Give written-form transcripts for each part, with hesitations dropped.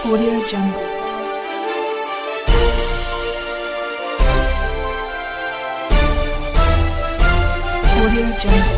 Audio Jungle. Audio Jungle.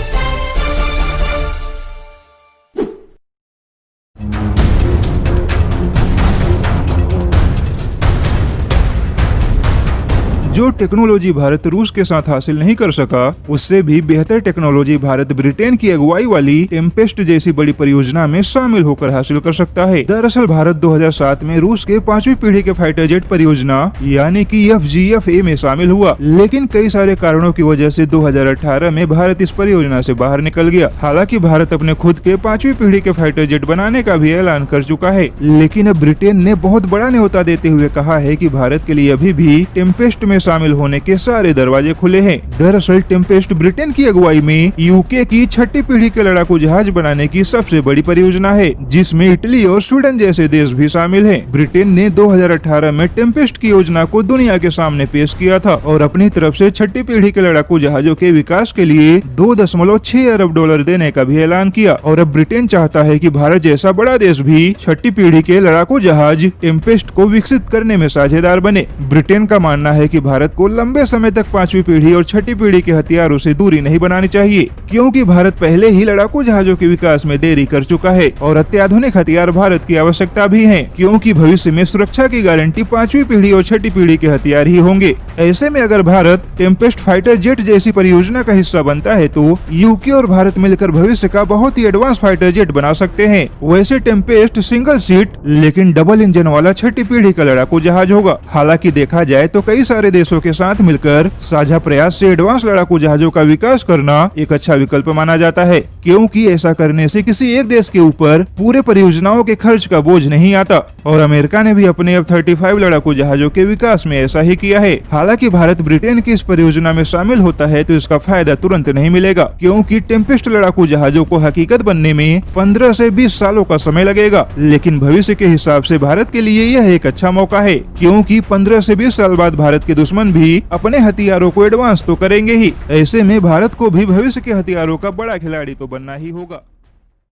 जो technology Bharat रूस के साथ हासिल नहीं कर सका, उससे भी बेहतर टेक्नोलॉजी भारत ब्रिटेन की अगुवाई वाली टेम्पेस्ट जैसी बड़ी परियोजना में शामिल होकर हासिल कर सकता है। दरअसल भारत 2007 में रूस के 5वीं पीढ़ी के फाइटर जेट परियोजना यानी कि FGF-A में शामिल हुआ, लेकिन कई सारे कारणों की वजह से 2018 में भारत इस परियोजना से बाहर निकल गया। हालांकि भारत अपने खुद के 5वीं पीढ़ी के फाइटर जेट बनाने का भी ऐलान कर चुका है, लेकिन अब ब्रिटेन ने बहुत बड़ा न्योता देते हुए कहा है कि भारत के लिए अभी भी टेम्पेस्ट में शामिल होने के सारे दरवाजे खुले हैं। दरअसल टेम्पेस्ट ब्रिटेन की अगुवाई में यूके की 6ठी पीढ़ी के लड़ाकू जहाज बनाने की सबसे बड़ी परियोजना है, जिसमें इटली और स्वीडन जैसे देश भी शामिल हैं। ब्रिटेन ने 2018 में टेम्पेस्ट की योजना को दुनिया के सामने पेश किया था और अपनी तरफ से 6ठी पीढ़ी के लड़ाकू जहाजों के विकास के लिए $2.6 अरब देने का भी ऐलान किया। और अब ब्रिटेन चाहता है कि भारत जैसा बड़ा देश भी 6ठी पीढ़ी के लड़ाकू जहाज टेम्पेस्ट को विकसित करने में साझेदार बने। ब्रिटेन का मानना है कि भारत को लंबे समय तक 5वीं पीढ़ी और 6ठी पीढ़ी के हथियारों से दूरी नहीं बनानी चाहिए, क्योंकि भारत पहले ही लड़ाकू जहाजों के विकास में देरी कर चुका है और अत्याधुनिक हथियार भारत की आवश्यकता भी है, क्योंकि भविष्य में सुरक्षा की गारंटी 5वीं पीढ़ी और 6ठी पीढ़ी के हथियार ही होंगे। ऐसे में अगर भारत टेम्पेस्ट फाइटर जेट जैसी परियोजना का हिस्सा बनता है तो यूके और भारत मिलकर भविष्य का बहुत ही एडवांस फाइटर जेट बना सकते हैं। वैसे टेम्पेस्ट सिंगल सीट लेकिन डबल इंजन वाला 6ठी पीढ़ी का लड़ाकू जहाज होगा। हालांकि देखा जाए तो कई सारे देशों के साथ मिलकर साझा प्रयास से एडवांस लड़ाकू जहाजों का विकास करना एक अच्छा विकल्प माना जाता है, क्योंकि ऐसा करने से किसी एक देश के ऊपर पूरे परियोजनाओं के खर्च का बोझ नहीं आता। और अमेरिका ने भी अपने F-35 लड़ाकू जहाजों के विकास में ऐसा ही किया है। हालांकि भारत ब्रिटेन की इस परियोजना में शामिल होता है तो इसका फायदा तुरंत नहीं मिलेगा, क्योंकि टेम्पेस्ट लड़ाकू जहाजों को हकीकत बनने में 15 से 20 सालों का समय लगेगा। लेकिन भविष्य के हिसाब से भारत के लिए यह एक अच्छा मौका है, क्योंकि 15 से 20 साल बाद भारत के दुश्मन भी अपने हथियारों को एडवांस तो करेंगे ही। ऐसे में भारत को भी भविष्य के हथियारों का बड़ा खिलाड़ी तो बनना ही होगा।